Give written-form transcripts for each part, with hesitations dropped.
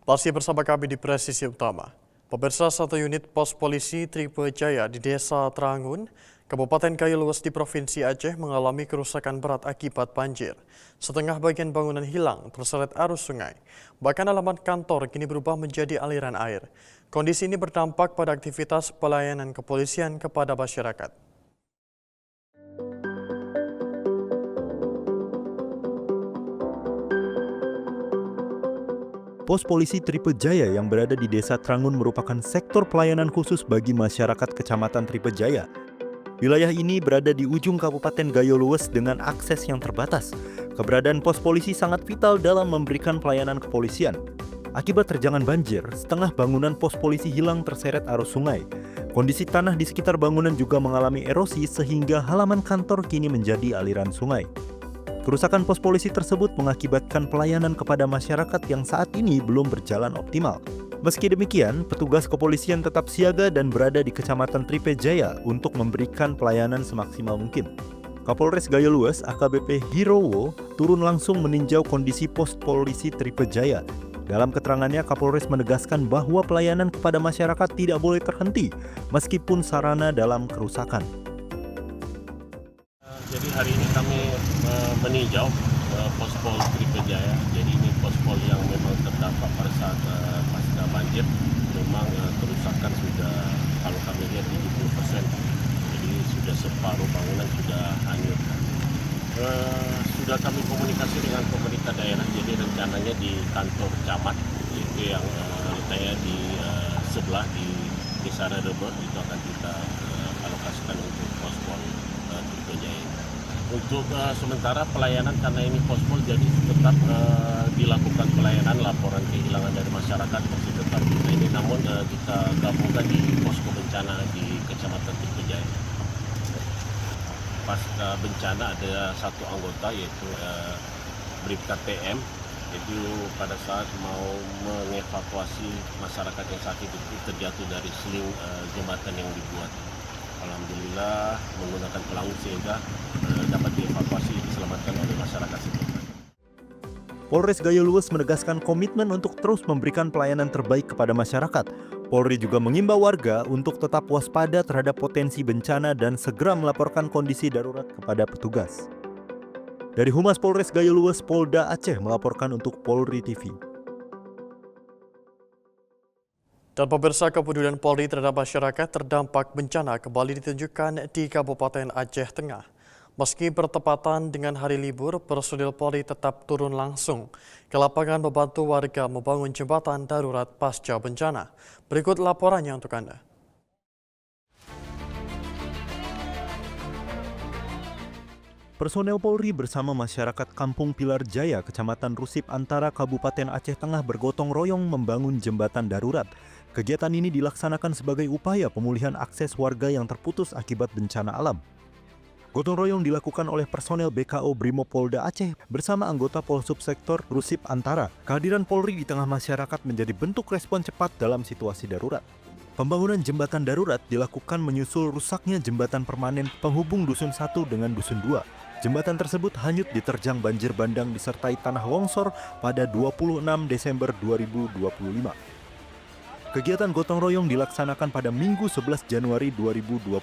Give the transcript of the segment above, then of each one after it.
Masih bersama kami di Presisi Utama. Pemirsa, satu unit pos polisi Tripe Jaya di Desa Trangun, Kabupaten Kayulues di Provinsi Aceh mengalami kerusakan berat akibat banjir. Setengah bagian bangunan hilang terseret arus sungai. Bahkan halaman kantor kini berubah menjadi aliran air. Kondisi ini berdampak pada aktivitas pelayanan kepolisian kepada masyarakat. Pos polisi Tripe Jaya yang berada di Desa Trangun merupakan sektor pelayanan khusus bagi masyarakat Kecamatan Tripe Jaya. Wilayah ini berada di ujung Kabupaten Kayulues dengan akses yang terbatas. Keberadaan pos polisi sangat vital dalam memberikan pelayanan kepolisian. Akibat terjangan banjir, setengah bangunan pos polisi hilang terseret arus sungai. Kondisi tanah di sekitar bangunan juga mengalami erosi sehingga halaman kantor kini menjadi aliran sungai. Kerusakan pos polisi tersebut mengakibatkan pelayanan kepada masyarakat yang saat ini belum berjalan optimal. Meski demikian, petugas kepolisian tetap siaga dan berada di Kecamatan Tripe Jaya untuk memberikan pelayanan semaksimal mungkin. Kapolres Kayulues AKBP Hirowo turun langsung meninjau kondisi pos polisi Tripe Jaya. Dalam keterangannya, Kapolres menegaskan bahwa pelayanan kepada masyarakat tidak boleh terhenti meskipun sarana dalam kerusakan. Jadi hari ini kami meninjau pospol Tripe Jaya. Jadi ini pospol yang memang terdampak pada saat pasca banjir. Memang kerusakan sudah, kalau kami lihat 70%. Jadi sudah separuh bangunan sudah hanyut. Sudah kami komunikasi dengan pemerintah daerah. Jadi rencananya di kantor camat itu yang letaknya di sebelah di Desa Rebe itu akan kita alokasikan untuk pospol Tripe Jaya. Untuk sementara pelayanan karena ini pospol jadi tetap dilakukan pelayanan laporan kehilangan dari masyarakat masih tetap ini, namun kita gabungkan di posko bencana di Kecamatan Tripe Jaya. Pasca bencana ada satu anggota yaitu Bribka TM itu pada saat mau mengevakuasi masyarakat yang sakit itu terjatuh dari seling jembatan yang dibuat. Alhamdulillah menggunakan pelaut sehingga dapat dievakuasi diselamatkan oleh masyarakat setempat. Polres Kayulues menegaskan komitmen untuk terus memberikan pelayanan terbaik kepada masyarakat. Polri juga mengimbau warga untuk tetap waspada terhadap potensi bencana dan segera melaporkan kondisi darurat kepada petugas. Dari Humas Polres Kayulues, Polda Aceh melaporkan untuk Polri TV. Dan pemirsa, kepedulian Polri terhadap masyarakat terdampak bencana kembali ditunjukkan di Kabupaten Aceh Tengah. Meski bertepatan dengan hari libur, personil Polri tetap turun langsung ke lapangan membantu warga membangun jembatan darurat pasca bencana. Berikut laporannya untuk Anda. Personel Polri bersama masyarakat Kampung Pilar Jaya, Kecamatan Rusip Antara, Kabupaten Aceh Tengah bergotong royong membangun jembatan darurat. Kegiatan ini dilaksanakan sebagai upaya pemulihan akses warga yang terputus akibat bencana alam. Gotong royong dilakukan oleh personel BKO Brimopolda Aceh bersama anggota Polsubsektor Rusip Antara. Kehadiran Polri di tengah masyarakat menjadi bentuk respon cepat dalam situasi darurat. Pembangunan jembatan darurat dilakukan menyusul rusaknya jembatan permanen penghubung Dusun 1 dengan Dusun 2. Jembatan tersebut hanyut diterjang banjir bandang disertai tanah longsor pada 26 Desember 2025. Kegiatan gotong royong dilaksanakan pada Minggu 11 Januari 2026.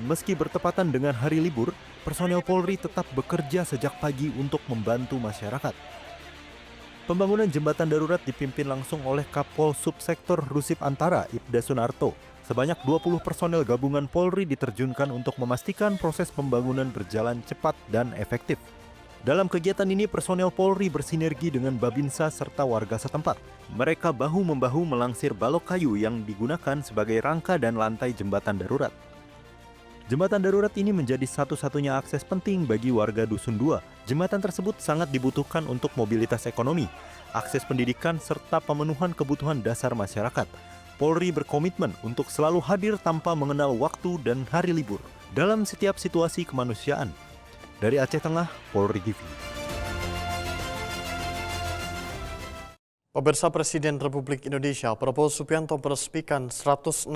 Meski bertepatan dengan hari libur, personel Polri tetap bekerja sejak pagi untuk membantu masyarakat. Pembangunan jembatan darurat dipimpin langsung oleh Kapol Subsektor Rusip Antara, Ibda Sunarto. Sebanyak 20 personel gabungan Polri diterjunkan untuk memastikan proses pembangunan berjalan cepat dan efektif. Dalam kegiatan ini, personel Polri bersinergi dengan Babinsa serta warga setempat. Mereka bahu-membahu melangsir balok kayu yang digunakan sebagai rangka dan lantai jembatan darurat. Jembatan darurat ini menjadi satu-satunya akses penting bagi warga Dusun 2. Jembatan tersebut sangat dibutuhkan untuk mobilitas ekonomi, akses pendidikan, serta pemenuhan kebutuhan dasar masyarakat. Polri berkomitmen untuk selalu hadir tanpa mengenal waktu dan hari libur dalam setiap situasi kemanusiaan. Dari Aceh Tengah, Polri TV. Pemirsa, Presiden Republik Indonesia Prabowo Subianto meresmikan 166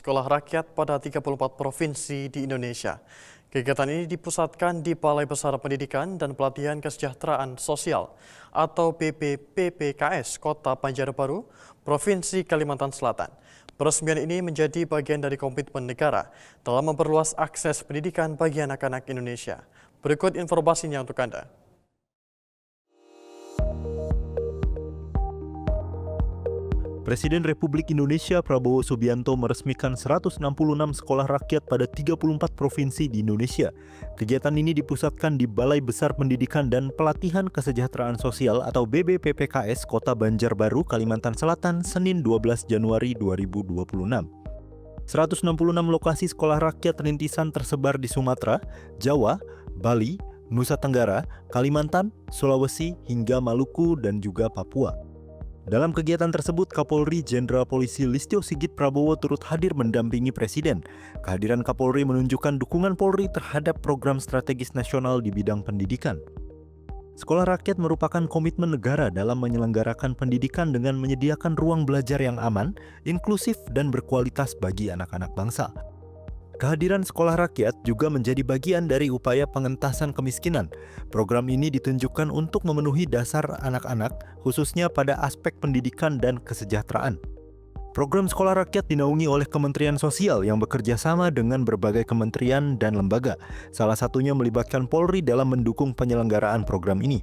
sekolah rakyat pada 34 provinsi di Indonesia. Kegiatan ini dipusatkan di Balai Besar Pendidikan dan Pelatihan Kesejahteraan Sosial atau PPKS Kota Banjarbaru, Provinsi Kalimantan Selatan. Peresmian ini menjadi bagian dari komitmen negara dalam memperluas akses pendidikan bagi anak-anak Indonesia. Berikut informasinya untuk Anda. Presiden Republik Indonesia Prabowo Subianto meresmikan 166 sekolah rakyat pada 34 provinsi di Indonesia. Kegiatan ini dipusatkan di Balai Besar Pendidikan dan Pelatihan Kesejahteraan Sosial atau BBPPKS Kota Banjarbaru, Kalimantan Selatan, Senin 12 Januari 2026. 166 lokasi sekolah rakyat rintisan tersebar di Sumatera, Jawa, Bali, Nusa Tenggara, Kalimantan, Sulawesi, hingga Maluku dan juga Papua. Dalam kegiatan tersebut, Kapolri Jenderal Polisi Listio Sigit Prabowo turut hadir mendampingi Presiden. Kehadiran Kapolri menunjukkan dukungan Polri terhadap program strategis nasional di bidang pendidikan. Sekolah rakyat merupakan komitmen negara dalam menyelenggarakan pendidikan dengan menyediakan ruang belajar yang aman, inklusif, dan berkualitas bagi anak-anak bangsa. Kehadiran sekolah rakyat juga menjadi bagian dari upaya pengentasan kemiskinan. Program ini ditunjukkan untuk memenuhi dasar anak-anak, khususnya pada aspek pendidikan dan kesejahteraan. Program sekolah rakyat dinaungi oleh Kementerian Sosial yang bekerja sama dengan berbagai kementerian dan lembaga. Salah satunya melibatkan Polri dalam mendukung penyelenggaraan program ini.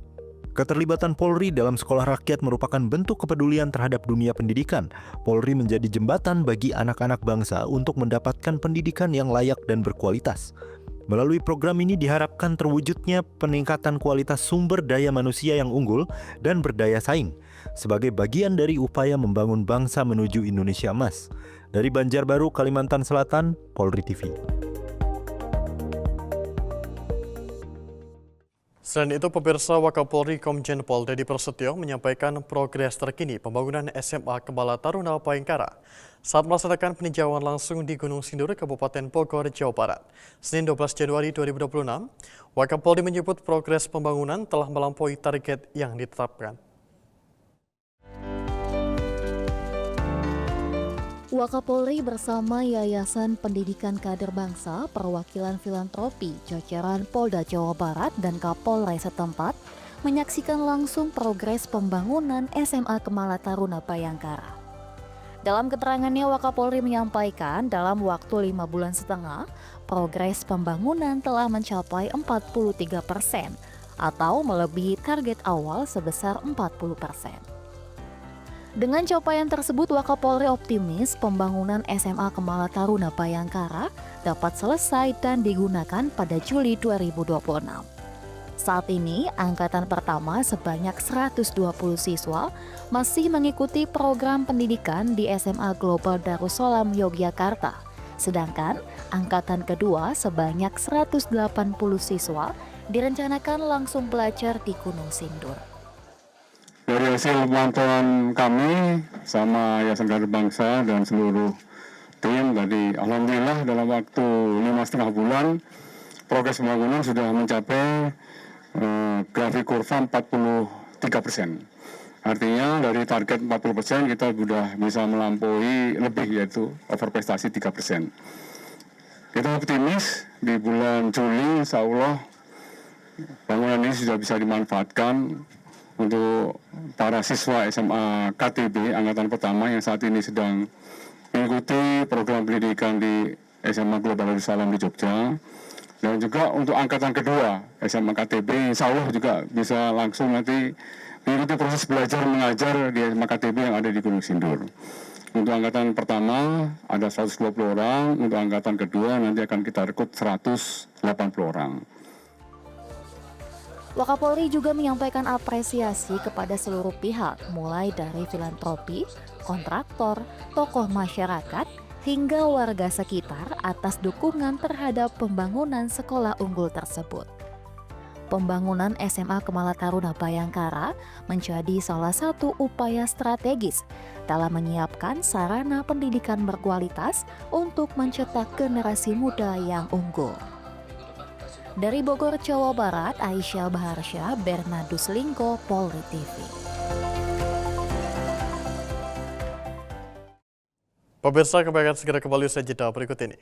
Keterlibatan Polri dalam sekolah rakyat merupakan bentuk kepedulian terhadap dunia pendidikan. Polri menjadi jembatan bagi anak-anak bangsa untuk mendapatkan pendidikan yang layak dan berkualitas. Melalui program ini diharapkan terwujudnya peningkatan kualitas sumber daya manusia yang unggul dan berdaya saing, sebagai bagian dari upaya membangun bangsa menuju Indonesia Emas. Dari Banjarbaru, Kalimantan Selatan, Polri TV. Selain itu, pemirsa, Wakapolri Komjen Pol Dedi Prasetyo menyampaikan progres terkini pembangunan SMA Kebala Taruna Bayangkara saat melaksanakan peninjauan langsung di Gunung Sindur, Kabupaten Bogor, Jawa Barat. Senin 12 Januari 2026, Wakapolri menyebut progres pembangunan telah melampaui target yang ditetapkan. Wakapolri bersama Yayasan Pendidikan Kader Bangsa, Perwakilan Filantropi, jajaran Polda Jawa Barat dan Kapolres setempat menyaksikan langsung progres pembangunan SMA Kebala Taruna Bayangkara. Dalam keterangannya, Wakapolri menyampaikan dalam waktu 5 bulan setengah, progres pembangunan telah mencapai 43% atau melebihi target awal sebesar 40%. Dengan capaian tersebut, Wakapolri optimis pembangunan SMA Kebala Taruna Bayangkara dapat selesai dan digunakan pada Juli 2026. Saat ini, angkatan pertama sebanyak 120 siswa masih mengikuti program pendidikan di SMA Global Darussalam Yogyakarta. Sedangkan angkatan kedua sebanyak 180 siswa direncanakan langsung belajar di Gunung Sindur. Dari hasil pemantauan kami sama Yayasan Kader Bangsa dan seluruh tim tadi, alhamdulillah dalam waktu 5,5 bulan progres pembangunan sudah mencapai grafik kurva 43%. Artinya dari target 40% kita sudah bisa melampaui lebih, yaitu over prestasi 3%. Kita optimis di bulan Juli insya Allah bangunan ini sudah bisa dimanfaatkan untuk para siswa SMA KTB angkatan pertama yang saat ini sedang mengikuti program pendidikan di SMA Global Darussalam di Jogja, dan juga untuk angkatan kedua SMA KTB insya Allah juga bisa langsung nanti mengikuti proses belajar mengajar di SMA KTB yang ada di Gunung Sindur. Untuk angkatan pertama ada 120 orang, untuk angkatan kedua nanti akan kita rekrut 180 orang. Wakapolri juga menyampaikan apresiasi kepada seluruh pihak, mulai dari filantropi, kontraktor, tokoh masyarakat, hingga warga sekitar atas dukungan terhadap pembangunan sekolah unggul tersebut. Pembangunan SMA Kebala Taruna Bayangkara menjadi salah satu upaya strategis dalam menyiapkan sarana pendidikan berkualitas untuk mencetak generasi muda yang unggul. Dari Bogor, Jawa Barat, Aisyah Baharsya, Bernardus Lingko, Polri TV. Pemirsa, kami akan segera kembali usai jeda berikut ini.